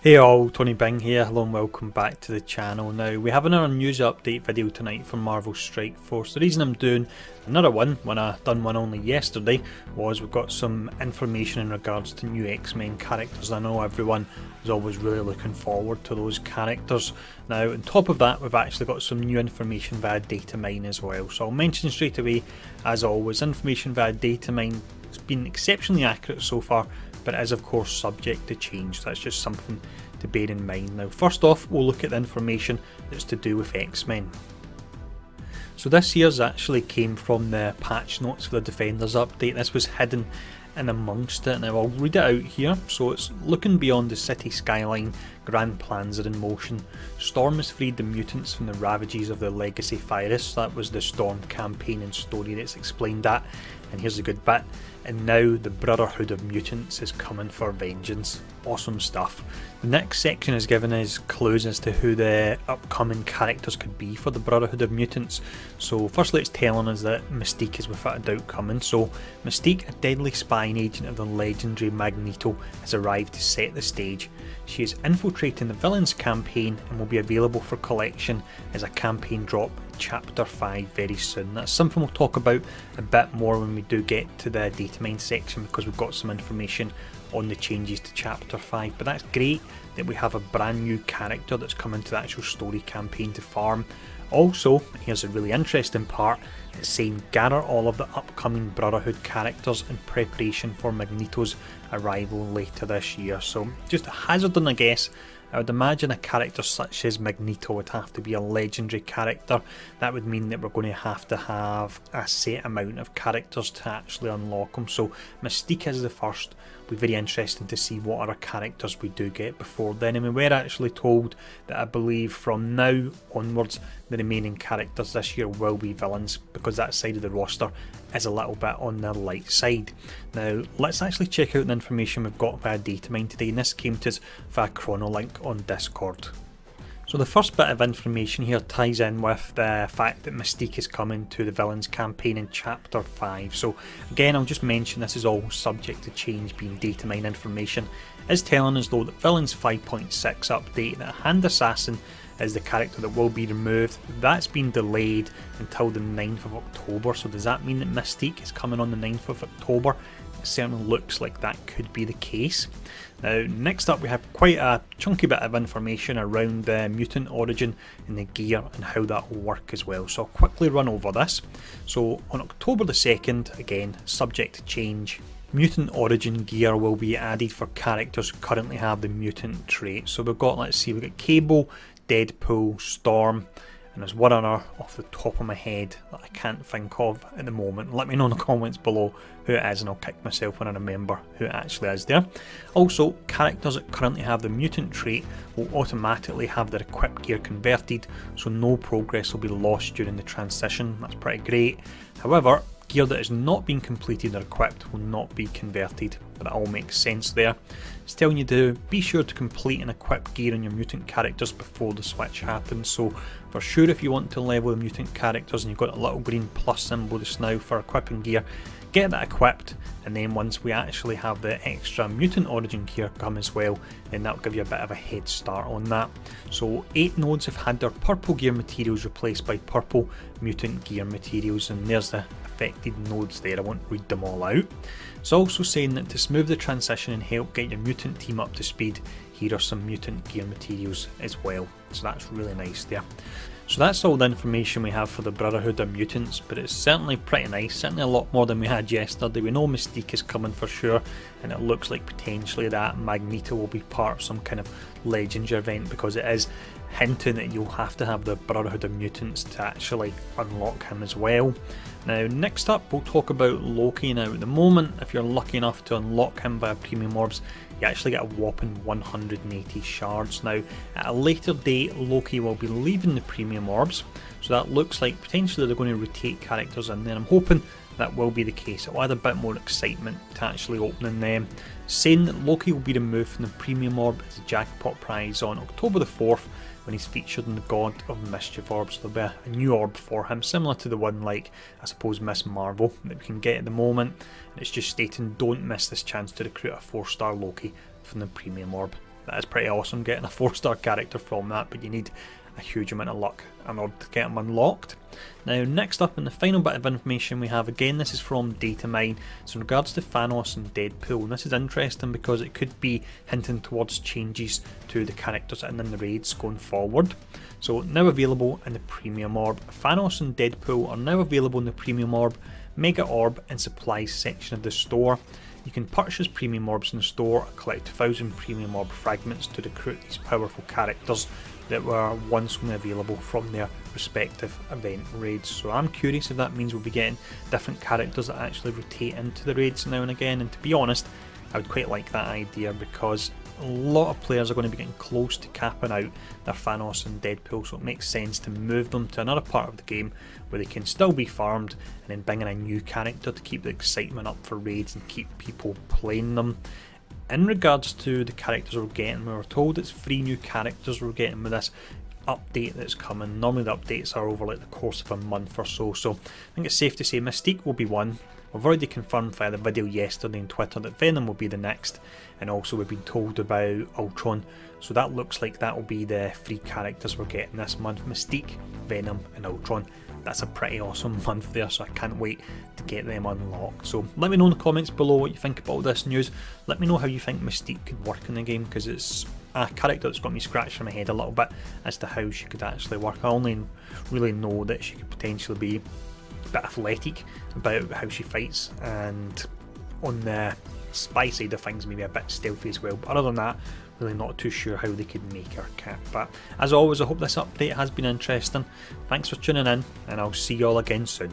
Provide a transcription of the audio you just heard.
Hey all, Tony Bing here, hello and welcome back to the channel. Now we have another news update video tonight from Marvel Strike Force. The reason I'm doing another one when I done one only yesterday was we've got some information in regards to new X-Men characters. I know everyone is always really looking forward to those characters. Now on top of that we've actually got some new information via data mine as well. So I'll mention straight away, as always, information via data mine has been exceptionally accurate so far, but it is of course subject to change. So that's just something to bear in mind. Now first off, we'll look at the information that's to do with X-Men. So this here's actually came from the patch notes for the Defenders update. This was hidden in amongst it. Now I'll read it out here. So it's looking beyond the city skyline, grand plans are in motion. Storm has freed the mutants from the ravages of the legacy virus. That was the Storm campaign and story that's explained that. And here's a good bit. And now the Brotherhood of Mutants is coming for vengeance. Awesome stuff. The next section is giving us clues as to who the upcoming characters could be for the Brotherhood of Mutants. So firstly it's telling us that Mystique is without a doubt coming. So Mystique, a deadly spying agent of the legendary Magneto, has arrived to set the stage. She is infiltrating the villains campaign and will be available for collection as a campaign drop in chapter 5 very soon. That's something we'll talk about a bit more when we do get to the data mine section, because we've got some information on the changes to chapter 5. But that's great that we have a brand new character that's come into the actual story campaign to farm. Also, here's a really interesting part, it's saying gather all of the upcoming Brotherhood characters in preparation for Magneto's arrival later this year. So just hazarding a guess, I would imagine a character such as Magneto would have to be a legendary character. That would mean that we're going to have a set amount of characters to actually unlock them. So Mystique is the first. It'll be very interesting to see what other characters we do get before then. And we were actually told that I believe from now onwards the remaining characters this year will be villains, because that side of the roster is a little bit on the light side. Now let's actually check out the information we've got via data mine today, and this came to us via Chronolink on Discord. So the first bit of information here ties in with the fact that Mystique is coming to the villains campaign in chapter 5. So again, I'll just mention this is all subject to change, being data mine information. It's telling us though that villains 5.6 update that a hand assassin is the character that will be removed. That's been delayed until the 9th of October. So does that mean that Mystique is coming on the 9th of October? It certainly looks like that could be the case. Now next up we have quite a chunky bit of information around the mutant origin and the gear and how that will work as well. So I'll quickly run over this. So on October the 2nd, again subject to change, mutant origin gear will be added for characters who currently have the mutant trait. So we've got, let's see, we've got Cable, Deadpool, Storm, and there's one other off the top of my head that I can't think of at the moment. Let me know in the comments below who it is and I'll kick myself when I remember who it actually is there. Also, characters that currently have the mutant trait will automatically have their equipped gear converted, so no progress will be lost during the transition. That's pretty great. However, gear that has not been completed or equipped will not be converted, but that all makes sense there. It's telling you to be sure to complete and equip gear on your mutant characters before the switch happens. So for sure, if you want to level the mutant characters and you've got a little green plus symbol just now for equipping gear, get that equipped, and then once we actually have the extra mutant origin gear come as well, then that'll give you a bit of a head start on that. So 8 nodes have had their purple gear materials replaced by purple mutant gear materials, and there's the affected nodes there. I won't read them all out. It's also saying that to smooth the transition and help get your mutant team up to speed, here are some mutant gear materials as well. So that's really nice there. So that's all the information we have for the Brotherhood of Mutants, but it's certainly pretty nice, certainly a lot more than we had yesterday. We know Mystique is coming for sure, and it looks like potentially that Magneto will be part of some kind of Legendary event, because it is hinting that you'll have to have the Brotherhood of Mutants to actually unlock him as well. Now next up we'll talk about Loki. Now at the moment, if you're lucky enough to unlock him via premium orbs, you actually get a whopping 180 shards. Now at a later date Loki will be leaving the premium orbs, so that looks like potentially they're going to rotate characters in there. I'm hoping that will be the case. It'll add a bit more excitement to actually opening them. Saying that Loki will be removed from the premium orb as a jackpot prize on October the 4th when he's featured in the God of Mischief orbs. There'll be a new orb for him, similar to the one like, I suppose, Miss Marvel that we can get at the moment. And it's just stating, don't miss this chance to recruit a 4-star Loki from the premium orb. that is pretty awesome getting a 4-star character from that, but you need a huge amount of luck in order to get them unlocked. Now next up, in the final bit of information we have, again this is from Datamine, so in regards to Thanos and Deadpool, and this is interesting because it could be hinting towards changes to the characters that are in the raids going forward. So now available in the Premium Orb, Thanos and Deadpool are now available in the Premium Orb, Mega Orb and Supplies section of the store. You can purchase Premium Orbs in the store or collect 1000 Premium Orb fragments to recruit these powerful characters that were once only available from their respective event raids. So I'm curious if that means we'll be getting different characters that actually rotate into the raids now and again, and to be honest, I would quite like that idea because a lot of players are going to be getting close to capping out their Thanos and Deadpool, so it makes sense to move them to another part of the game where they can still be farmed and then bring in a new character to keep the excitement up for raids and keep people playing them. In regards to the characters we're getting, we were told it's 3 new characters we're getting with this update that's coming. Normally the updates are over like the course of a month or so, so I think it's safe to say Mystique will be one. We've already confirmed via the video yesterday on Twitter that Venom will be the next, and also we've been told about Ultron, so that looks like that will be the 3 characters we're getting this month: Mystique, Venom and Ultron. That's a pretty awesome month there, so I can't wait to get them unlocked. So let me know in the comments below what you think about this news. Let me know how you think Mystique could work in the game, because it's a character that's got me scratching my head a little bit as to how she could actually work. I only really know that she could potentially be a bit athletic about how she fights, and on the spy side of things maybe a bit stealthy as well, but other than that, really not too sure how they could make her cap. But as always, I hope this update has been interesting. Thanks for tuning in, and I'll see you all again soon.